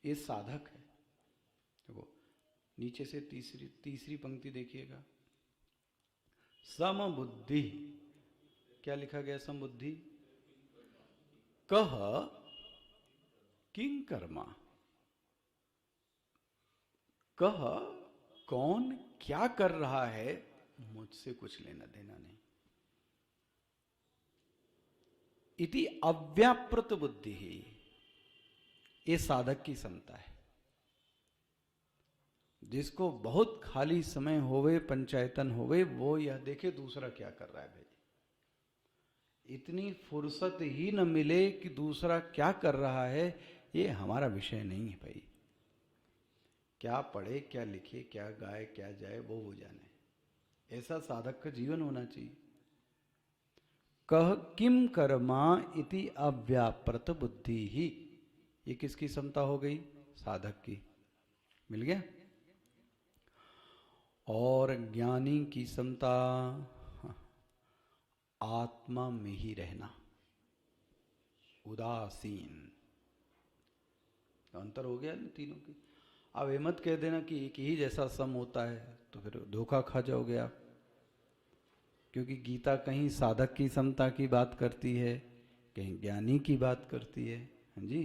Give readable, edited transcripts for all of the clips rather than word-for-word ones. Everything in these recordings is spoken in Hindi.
ये साधक है। देखो नीचे से तीसरी पंक्ति देखिएगा, समबुद्धि। क्या लिखा गया? समबुद्धि। कह किं कर्मा, कह कौन क्या कर रहा है, मुझसे कुछ लेना देना नहीं। इति अव्यापृत बुद्धि ही, ये साधक की क्षमता है। जिसको बहुत खाली समय होवे, पंचायतन होवे, वो यह देखे दूसरा क्या कर रहा है। भाई इतनी फुर्सत ही न मिले कि दूसरा क्या कर रहा है, ये हमारा विषय नहीं है। भाई क्या पढ़े, क्या लिखे, क्या गाए, क्या जाए, वो जाने। ऐसा साधक का जीवन होना चाहिए। कह किम कर्मा इति अव्यापृत बुद्धि ही, ये किसकी क्षमता हो गई? साधक की। मिल गया। और ज्ञानी की क्षमता आत्मा में ही रहना, उदासीन। तो अंतर हो गया ना तीनों की। अब ये मत कह देना कि एक ही जैसा सम होता है, तो फिर धोखा खा जाओगे आप। क्योंकि गीता कहीं साधक की क्षमता की बात करती है, कहीं ज्ञानी की बात करती है, हाँ जी,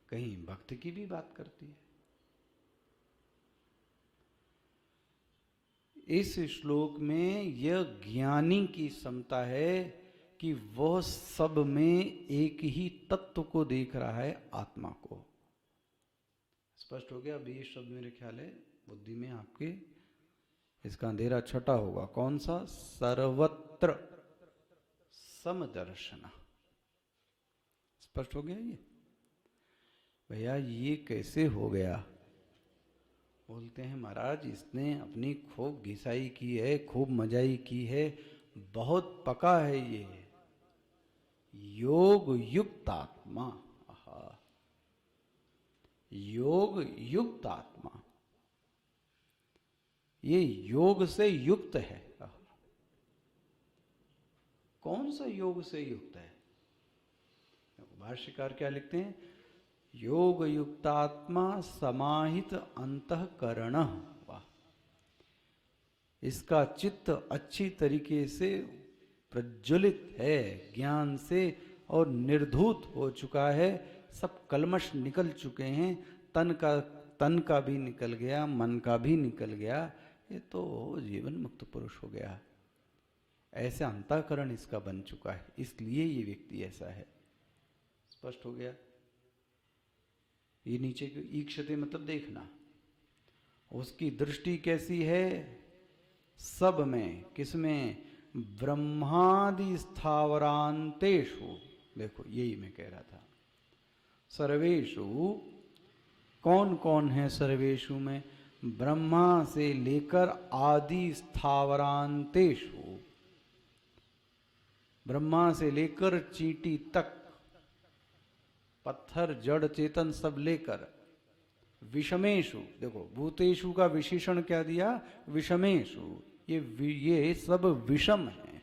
कहीं भक्त की भी बात करती है। इस श्लोक में यह ज्ञानी की क्षमता है कि वह सब में एक ही तत्व को देख रहा है, आत्मा को। स्पष्ट हो गया? अभी ये शब्द मेरे ख्याल है बुद्धि में आपके इसका अंधेरा छटा होगा। कौन सा? सर्वत्र समदर्शन। स्पष्ट हो गया ये? भैया ये कैसे हो गया? बोलते हैं महाराज इसने अपनी खूब घिसाई की है, खूब मजाई की है, बहुत पका है ये योग युक्त आत्मा। आहा, योग युक्त आत्मा, ये योग से युक्त है। कौन सा योग से युक्त है? भाष्यकार क्या लिखते हैं? योग युक्तात्मा समाहित अंतःकरण। वाह, इसका चित्त अच्छी तरीके से प्रज्वलित है ज्ञान से और निर्धूत हो चुका है। सब कलमश निकल चुके हैं, तन का भी निकल गया, मन का भी निकल गया। ये तो जीवन मुक्त पुरुष हो गया। ऐसा अंतःकरण इसका बन चुका है, इसलिए ये व्यक्ति ऐसा है। स्पष्ट हो गया? ये नीचे की ईक्षते मतलब देखना, उसकी दृष्टि कैसी है? सब में। किसमें? ब्रह्मादि स्थावरांतेषु। देखो यही मैं कह रहा था। सर्वेषु, कौन कौन है सर्वेषु में? ब्रह्मा से लेकर आदि स्थावरांतेषु, ब्रह्मा से लेकर चींटी तक, पत्थर जड़ चेतन सब लेकर, विषमेशु। देखो भूतेषु का विशेषण क्या दिया? विषमेशु। ये सब विषम है,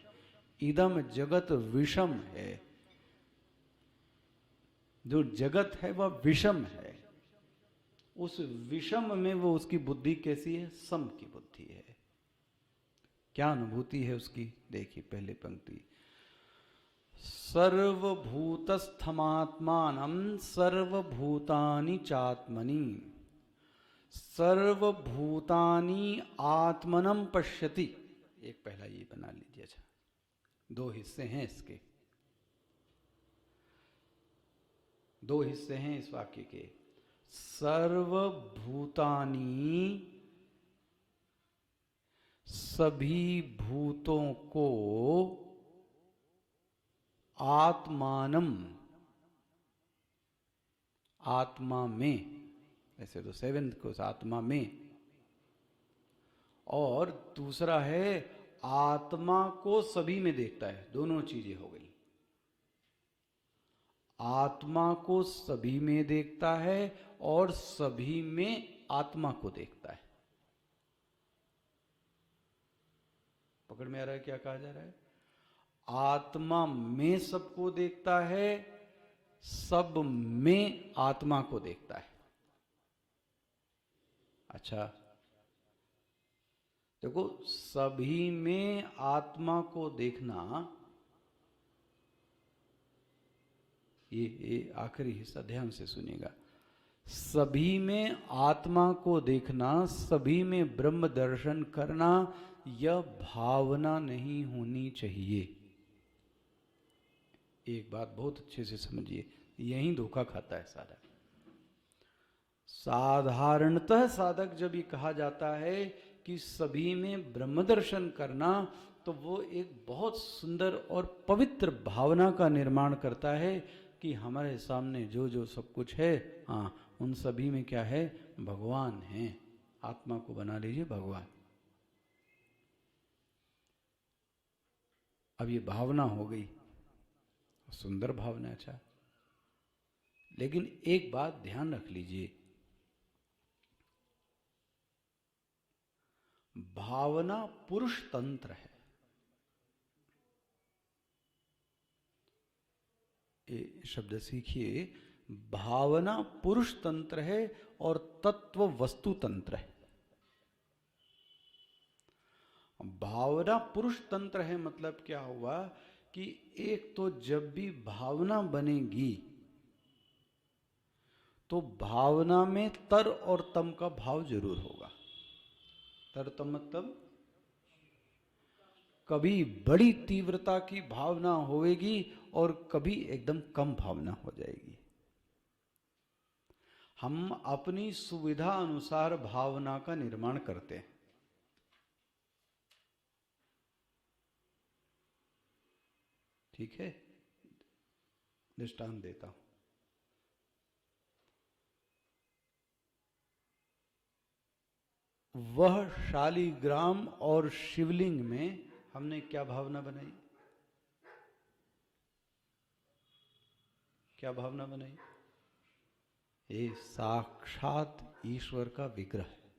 इदम जगत विषम है। जो जगत है वह विषम है। उस विषम में वो उसकी बुद्धि कैसी है? सम की बुद्धि है। क्या अनुभूति है उसकी? देखिए पहले पंक्ति, सर्वभूतस्थमात्मानं सर्वभूतानि चात्मनि, सर्वभूतानि आत्मनं पश्यति। एक पहला ये बना लीजिए। अच्छा, दो हिस्से हैं इसके, दो हिस्से हैं इस वाक्य के। सर्वभूतानि, सभी भूतों को, आत्मानम, आत्मा में, ऐसे तो सेवेंथ को आत्मा में, और दूसरा है आत्मा को सभी में देखता है। दोनों चीजें हो गई। आत्मा को सभी में देखता है और सभी में आत्मा को देखता है। पकड़ में आ रहा है क्या कहा जा रहा है? आत्मा में सबको देखता है, सब में आत्मा को देखता है। अच्छा, देखो, सभी में आत्मा को देखना, ये आखिरी हिस्सा ध्यान से सुनिएगा। सभी में आत्मा को देखना, सभी में ब्रह्म दर्शन करना, यह भावना नहीं होनी चाहिए। एक बात बहुत अच्छे से समझिए, यही धोखा खाता है साधक। साधारणतः साधक जब ये कहा जाता है कि सभी में ब्रह्म दर्शन करना, तो वो एक बहुत सुंदर और पवित्र भावना का निर्माण करता है कि हमारे सामने जो जो सब कुछ है, हाँ, उन सभी में क्या है? भगवान है। आत्मा को बना लीजिए भगवान। अब ये भावना हो गई, सुंदर भावना। अच्छा, लेकिन एक बात ध्यान रख लीजिए, भावना पुरुष तंत्र है। ये शब्द सीखिए, भावना पुरुष तंत्र है और तत्व वस्तु तंत्र है। भावना पुरुष तंत्र है मतलब क्या हुआ कि एक तो जब भी भावना बनेगी तो भावना में तर और तम का भाव जरूर होगा। तर तम मतलब कभी बड़ी तीव्रता की भावना होगी और कभी एकदम कम भावना हो जाएगी। हम अपनी सुविधा अनुसार भावना का निर्माण करते हैं। ठीक है, दृष्टांत देता हूं। वह शालिग्राम और शिवलिंग में हमने क्या भावना बनाई? क्या भावना बनाई? ये साक्षात ईश्वर का विग्रह है।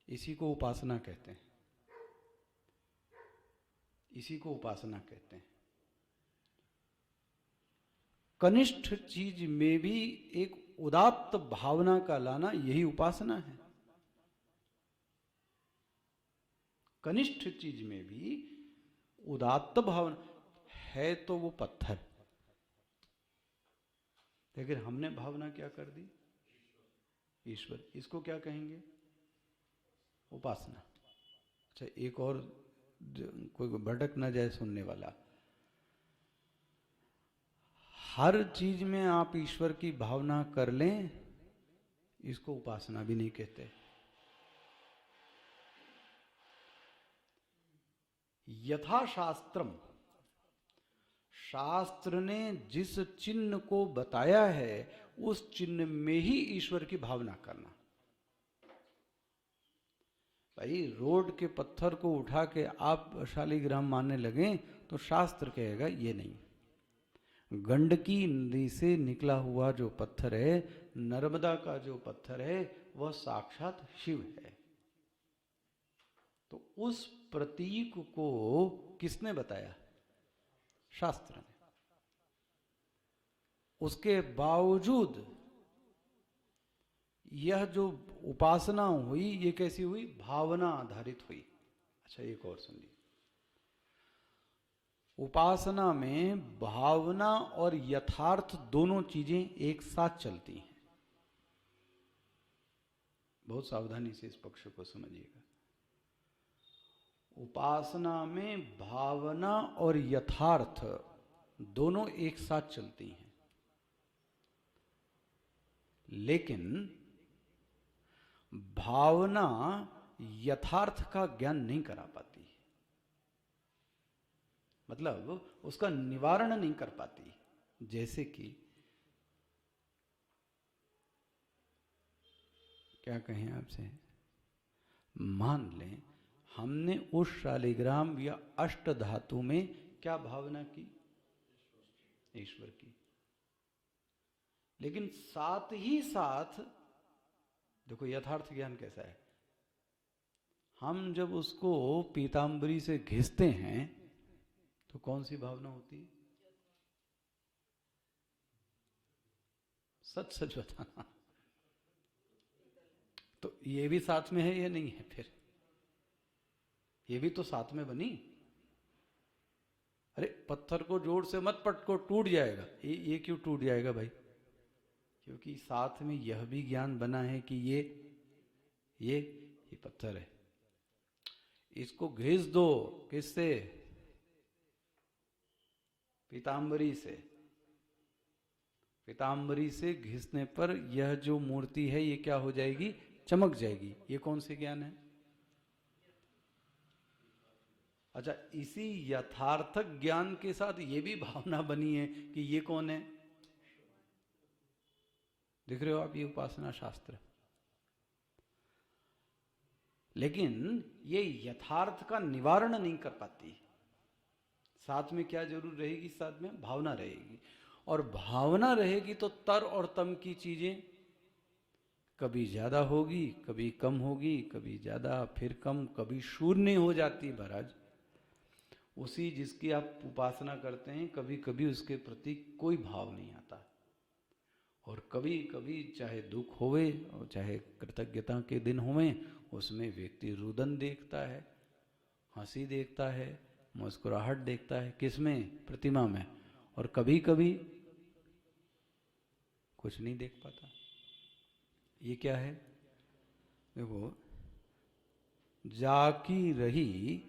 इसी को उपासना कहते हैं। इसी को उपासना कहते हैं। कनिष्ठ चीज में भी एक उदात्त भावना का लाना, यही उपासना है। कनिष्ठ चीज में भी उदात्त भावना है तो वो पत्थर, लेकिन हमने भावना क्या कर दी? ईश्वर। इसको क्या कहेंगे? उपासना। अच्छा, एक और कोई भटक ना जाए सुनने वाला, हर चीज में आप ईश्वर की भावना कर लें, इसको उपासना भी नहीं कहते। यथा शास्त्रम, शास्त्र ने जिस चिन्ह को बताया है उस चिन्ह में ही ईश्वर की भावना करना। भाई, रोड के पत्थर को उठा के आप शालिग्राम मानने लगे तो शास्त्र कहेगा ये नहीं। गंडकी नदी से निकला हुआ जो पत्थर है, नर्मदा का जो पत्थर है, वह साक्षात शिव है। तो उस प्रतीक को किसने बताया? शास्त्र ने। उसके बावजूद यह जो उपासना हुई, ये कैसी हुई? भावना आधारित हुई। अच्छा, एक और सुनिए, उपासना में भावना और यथार्थ दोनों चीजें एक साथ चलती हैं। बहुत सावधानी से इस पक्ष को समझिएगा। उपासना में भावना और यथार्थ दोनों एक साथ चलती हैं, लेकिन भावना यथार्थ का ज्ञान नहीं करा पाती, मतलब उसका निवारण नहीं कर पाती। जैसे कि क्या कहें आपसे, मान लें हमने उस शालिग्राम या अष्ट धातु में क्या भावना की? ईश्वर की। लेकिन साथ ही साथ देखो यथार्थ ज्ञान कैसा है, हम जब उसको पीतांबरी से घिसते हैं तो कौन सी भावना होती है? सच सच बताना। तो ये भी साथ में है या नहीं है? फिर ये भी तो साथ में बनी। अरे पत्थर को जोर से मत पटको, टूट जाएगा। ये क्यों टूट जाएगा भाई? क्योंकि साथ में यह भी ज्ञान बना है कि ये पत्थर है। इसको घिस दो, किससे? पीतांबरी से। पीतांबरी से घिसने पर यह जो मूर्ति है ये क्या हो जाएगी? चमक जाएगी। ये कौन से ज्ञान है? अच्छा, इसी यथार्थक ज्ञान के साथ ये भी भावना बनी है कि ये कौन है? देख रहे हो आप, ये उपासना शास्त्र। लेकिन ये यथार्थ का निवारण नहीं कर पाती। साथ में क्या जरूर रहेगी? साथ में भावना रहेगी। और भावना रहेगी तो तर और तम की चीजें कभी ज्यादा होगी, कभी कम होगी, कभी ज्यादा फिर कम, कभी शून्य हो जाती महाराज। उसी जिसकी आप उपासना करते हैं कभी कभी उसके प्रति कोई भाव नहीं आता, और कभी कभी चाहे दुख होवे और चाहे कृतज्ञता के दिन होवे, उसमें व्यक्ति रुदन देखता है, हंसी देखता है, मुस्कुराहट देखता है। किसमें? प्रतिमा में। और कभी कभी कुछ नहीं देख पाता। ये क्या है? देखो, जाकी रही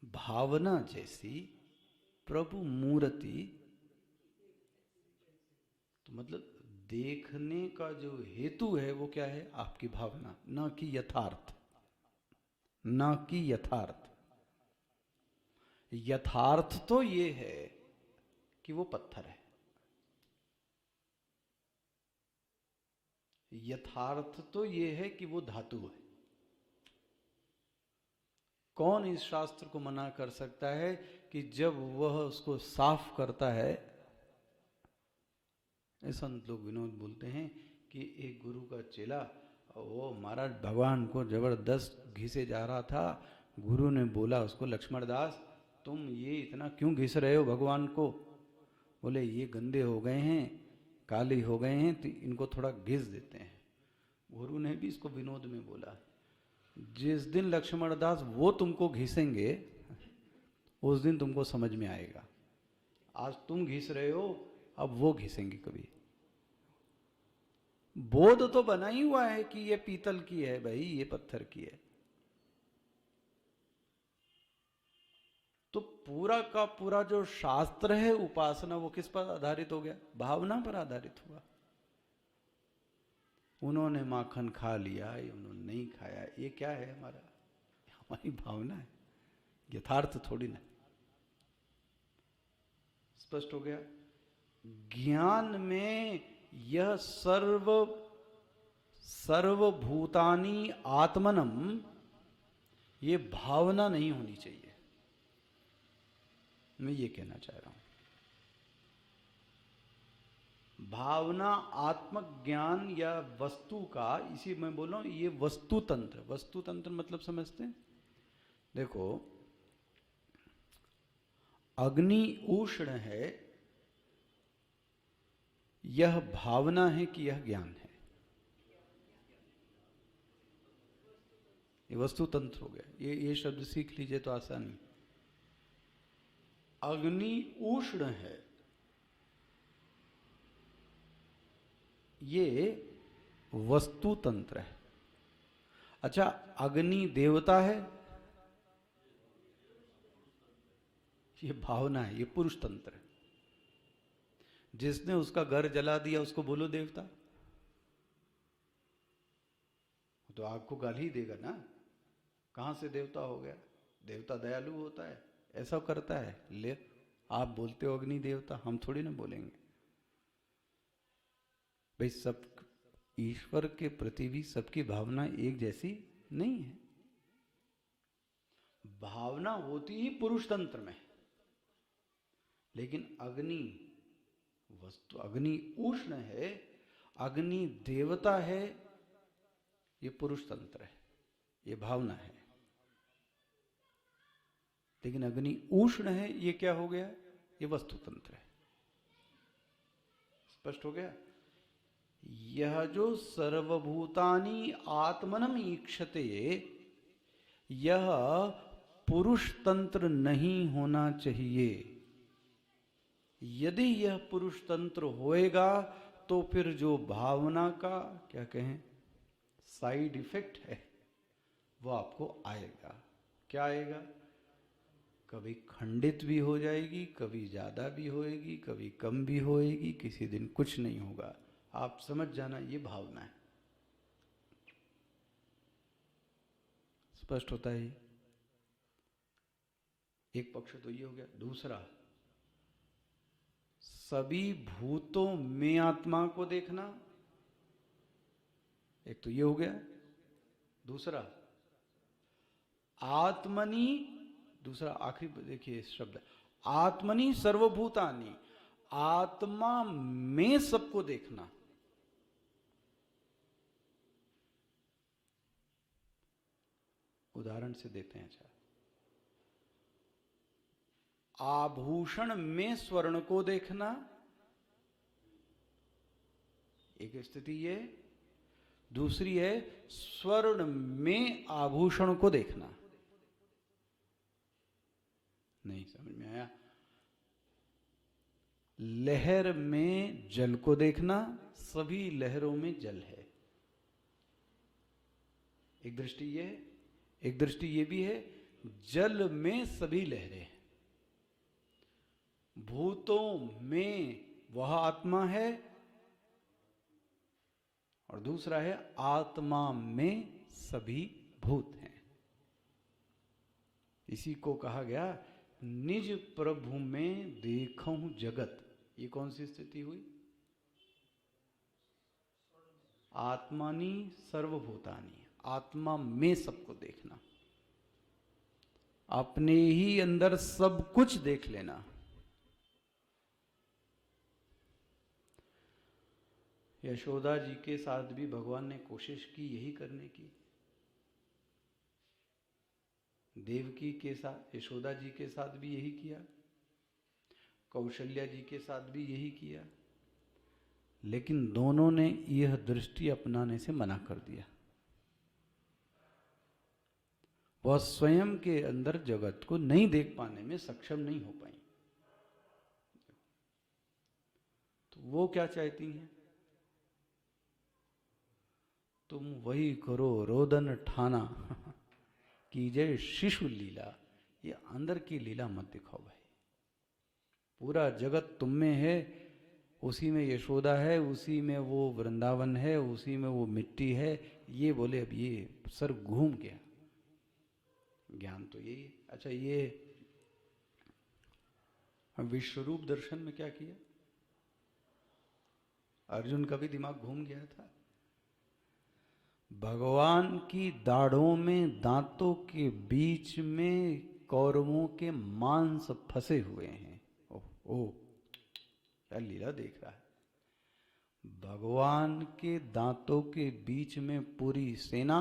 भावना जैसी प्रभु मूर्ति। तो मतलब देखने का जो हेतु है वो क्या है? आपकी भावना, ना कि यथार्थ। ना कि यथार्थ। यथार्थ तो ये है कि वो पत्थर है। यथार्थ तो ये है कि वो धातु है। कौन इस शास्त्र को मना कर सकता है कि जब वह उसको साफ करता है? संत लोग विनोद बोलते हैं कि एक गुरु का चेला, वो महाराज भगवान को जबरदस्त घिसे जा रहा था। गुरु ने बोला उसको, लक्ष्मण दास तुम ये इतना क्यों घिस रहे हो भगवान को? बोले ये गंदे हो गए हैं, काले हो गए हैं, तो इनको थोड़ा घिस देते हैं। गुरु ने भी इसको विनोद में बोला, जिस दिन लक्ष्मण दास वो तुमको घिसेंगे उस दिन तुमको समझ में आएगा। आज तुम घिस रहे हो, अब वो घिसेंगे कभी। बोध तो बना ही हुआ है कि ये पीतल की है भाई, ये पत्थर की है। तो पूरा का पूरा जो शास्त्र है उपासना, वो किस पर आधारित हो गया? भावना पर आधारित हुआ। उन्होंने माखन खा लिया, ये उन्होंने नहीं खाया, ये क्या है? हमारी भावना है, यथार्थ थोड़ी ना। स्पष्ट हो गया? ज्ञान में यह सर्वभूतानि आत्मनम, ये भावना नहीं होनी चाहिए। मैं ये कहना चाह रहा हूं। भावना आत्मक ज्ञान या वस्तु का, इसी मैं बोल रहा हूं, ये वस्तु तंत्र। वस्तु तंत्र मतलब समझते हैं? देखो, अग्नि उष्ण है, यह भावना है कि यह ज्ञान है। ये वस्तु तंत्र हो गया। ये शब्द सीख लीजिए तो आसानी। अग्नि उष्ण है, ये वस्तु तंत्र है। अच्छा, अग्नि देवता है, ये भावना है, ये पुरुष तंत्र है। जिसने उसका घर जला दिया उसको बोलो देवता, तो आपको गाली ही देगा ना। कहां से देवता हो गया? देवता दयालु होता है, ऐसा करता है। ले, आप बोलते हो अग्नि देवता, हम थोड़ी ना बोलेंगे भाई। सब ईश्वर के प्रति भी सबकी भावना एक जैसी नहीं है। भावना होती ही पुरुष तंत्र में, लेकिन अग्नि वस्तु, अग्नि उष्ण है, अग्नि देवता है, ये पुरुष तंत्र है, ये भावना है। लेकिन अग्नि उष्ण है, ये क्या हो गया? ये वस्तु तंत्र है। स्पष्ट हो गया? यह जो सर्वभूतानि आत्मनम ईक्षते, यह पुरुष तंत्र नहीं होना चाहिए। यदि यह पुरुष तंत्र होएगा तो फिर जो भावना का क्या कहें साइड इफेक्ट है वो आपको आएगा। क्या आएगा? कभी खंडित भी हो जाएगी, कभी ज्यादा भी होएगी, कभी कम भी होएगी, किसी दिन कुछ नहीं होगा। आप समझ जाना, ये भावना है। स्पष्ट होता है? एक पक्ष तो ये हो गया। दूसरा, सभी भूतों में आत्मा को देखना, एक तो ये हो गया। दूसरा, आत्मनि, दूसरा आखिरी देखिए शब्द, आत्मनि सर्वभूतानि, आत्मा में सबको देखना। उदाहरण से देते हैं। अच्छा, आभूषण में स्वर्ण को देखना, एक स्थिति ये। दूसरी है स्वर्ण में आभूषण को देखना। नहीं समझ में आया? लहर में जल को देखना, सभी लहरों में जल है, एक दृष्टि ये है। एक दृष्टि ये भी है, जल में सभी लहरें हैं। भूतों में वह आत्मा है, और दूसरा है आत्मा में सभी भूत हैं। इसी को कहा गया निज प्रभु में देखूं जगत। ये कौन सी स्थिति हुई? आत्मानि सर्वभूतानि, आत्मा में सबको देखना, अपने ही अंदर सब कुछ देख लेना। यशोदा जी के साथ भी भगवान ने कोशिश की यही करने की। देवकी के साथ, यशोदा जी के साथ भी यही किया, कौशल्या जी के साथ भी यही किया, लेकिन दोनों ने यह दृष्टि अपनाने से मना कर दिया। वह स्वयं के अंदर जगत को नहीं देख पाने में सक्षम नहीं हो पाई। तो वो क्या चाहती हैं? तुम वही करो रोदन ठाना कीजिए शिशु लीला। ये अंदर की लीला मत दिखाओ भाई। पूरा जगत तुम में है, उसी में यशोदा है, उसी में वो वृंदावन है, उसी में वो मिट्टी है। ये बोले अब ये सर घूम गया। ज्ञान तो यही है। अच्छा, ये विश्वरूप दर्शन में क्या किया? अर्जुन का भी दिमाग घूम गया था। भगवान की दाढ़ों में दांतों के बीच में कौरवों के मांस फंसे हुए हैं। ओह ओह, क्या लीला देख रहा है। भगवान के दांतों के बीच में पूरी सेना,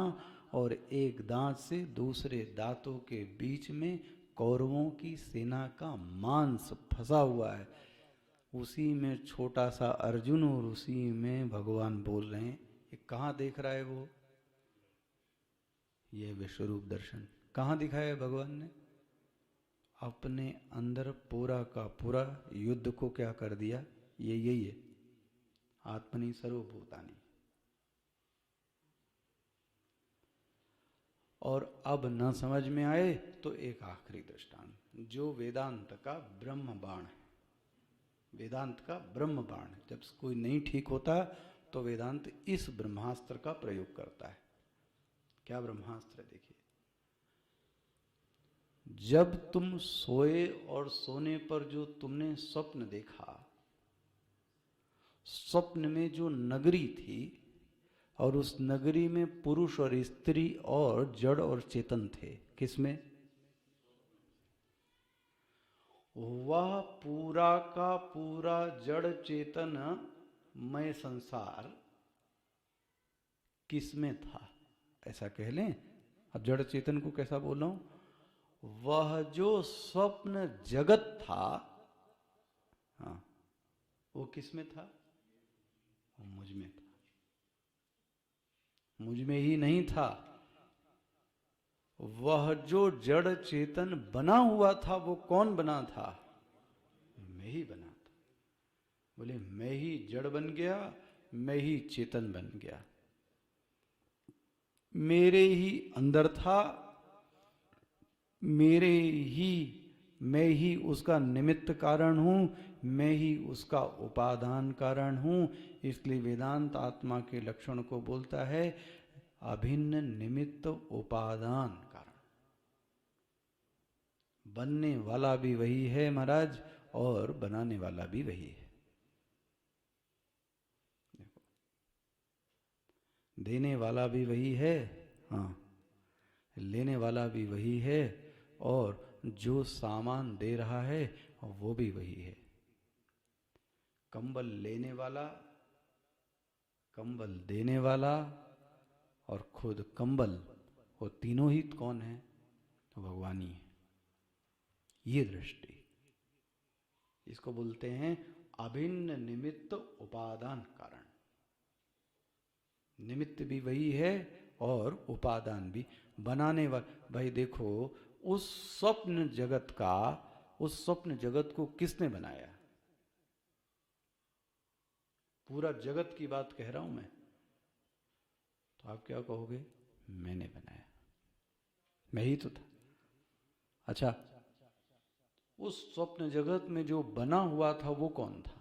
और एक दांत से दूसरे दांतों के बीच में कौरवों की सेना का मांस फंसा हुआ है। उसी में छोटा सा अर्जुन और उसी में भगवान बोल रहे हैं। ये कहाँ देख रहा है वो? ये विश्वरूप दर्शन कहाँ दिखाया है भगवान ने? अपने अंदर पूरा का पूरा युद्ध को क्या कर दिया? ये यही है, आत्मनि सर्वभूतानि। और अब न समझ में आए तो एक आखिरी दृष्टांत, जो वेदांत का ब्रह्म बाण है। वेदांत का ब्रह्म बाण, जब कोई नहीं ठीक होता तो वेदांत इस ब्रह्मास्त्र का प्रयोग करता है। क्या ब्रह्मास्त्र? देखिए, जब तुम सोए और सोने पर जो तुमने स्वप्न देखा, स्वप्न में जो नगरी थी और उस नगरी में पुरुष और स्त्री और जड़ और चेतन थे, किसमें? वह पूरा का पूरा जड़ चेतन मय संसार किसमें था? ऐसा कह लें। अब जड़ चेतन को कैसा बोल रहा हूं? वह जो स्वप्न जगत था, हाँ, वो किसमें था? वो मुझ में था। मुझ में ही नहीं था। वह जो जड़ चेतन बना हुआ था वो कौन बना था? मैं ही बना था। बोले मैं ही जड़ बन गया, मैं ही चेतन बन गया। मेरे ही अंदर था, मेरे ही, मैं ही उसका निमित्त कारण हूं, मैं ही उसका उपादान कारण हूं। इसलिए वेदांत आत्मा के लक्षण को बोलता है अभिन्न निमित्त उपादान कारण। बनने वाला भी वही है महाराज और बनाने वाला भी वही है। देखो, देने वाला भी वही है, हाँ, लेने वाला भी वही है, और जो सामान दे रहा है वो भी वही है। कंबल लेने वाला, कंबल देने वाला और खुद कंबल, वो तीनों ही कौन है? तो भगवान ही है। ये दृष्टि, इसको बोलते हैं अभिन्न निमित्त उपादान कारण। निमित्त भी वही है और उपादान भी। बनाने वाला, भाई देखो, उस स्वप्न जगत का, उस स्वप्न जगत को किसने बनाया? पूरा जगत की बात कह रहा हूं मैं, तो आप क्या कहोगे? मैंने बनाया, मैं ही तो था। अच्छा, उस स्वप्न जगत में जो बना हुआ था वो कौन था?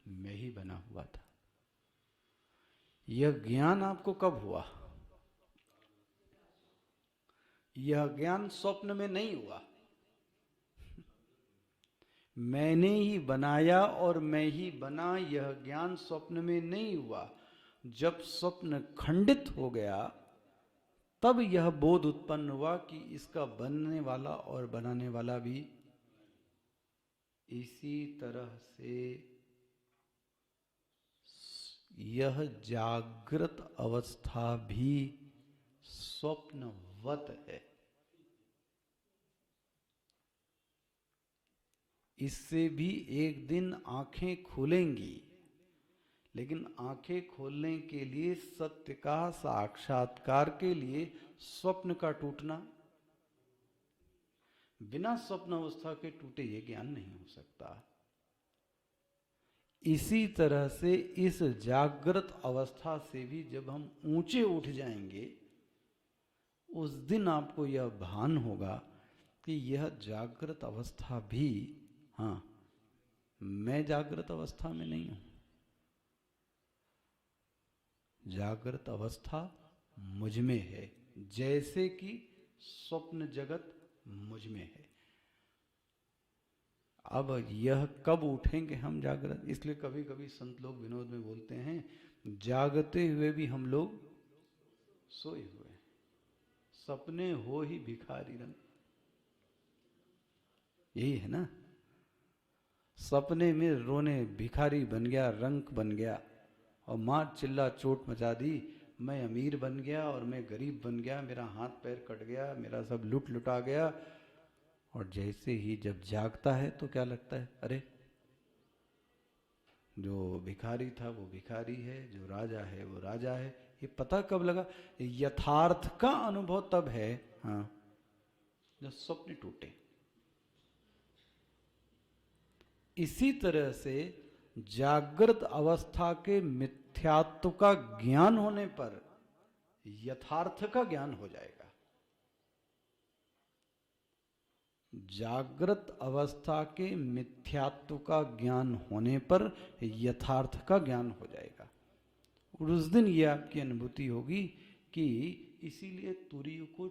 मैं ही बना हुआ था। यह ज्ञान आपको कब हुआ? यह ज्ञान स्वप्न में नहीं हुआ। मैंने ही बनाया और मैं ही बना, यह ज्ञान स्वप्न में नहीं हुआ। जब स्वप्न खंडित हो गया तब यह बोध उत्पन्न हुआ कि इसका बनने वाला और बनाने वाला भी। इसी तरह से यह जागृत अवस्था भी स्वप्नवत है। इससे भी एक दिन आंखें खुलेंगी, लेकिन आंखें खोलने के लिए, सत्य का साक्षात्कार के लिए स्वप्न का टूटना, बिना स्वप्न अवस्था के टूटे ये ज्ञान नहीं हो सकता। इसी तरह से इस जागृत अवस्था से भी जब हम ऊंचे उठ जाएंगे, उस दिन आपको यह भान होगा कि यह जागृत अवस्था भी, हाँ, मैं जागृत अवस्था में नहीं हूं। जागृत अवस्था मुझ में है, जैसे कि स्वप्न जगत मुझ में है। अब यह कब उठेंगे हम जागृत? इसलिए कभी कभी संत लोग विनोद में बोलते हैं, जागते हुए भी हम लोग सोए हुए, सपने हो ही भिखारी रंग। यही है ना, सपने में रोने भिखारी बन गया, रंक बन गया, और मार चिल्ला चोट मचा दी, मैं अमीर बन गया और मैं गरीब बन गया, मेरा हाथ पैर कट गया, मेरा सब लुट लुटा गया। और जैसे ही जब जागता है तो क्या लगता है? अरे, जो भिखारी था वो भिखारी है, जो राजा है वो राजा है। ये पता कब लगा? यथार्थ का अनुभव तब है, हाँ, जब स्वप्न टूटे। इसी तरह से जागृत अवस्था के मिथ्यात्व का ज्ञान होने पर यथार्थ का ज्ञान हो जाएगा। जागृत अवस्था के मिथ्यात्व का ज्ञान होने पर यथार्थ का ज्ञान हो जाएगा। और उस दिन ये आपकी अनुभूति होगी कि इसीलिए तुरीय को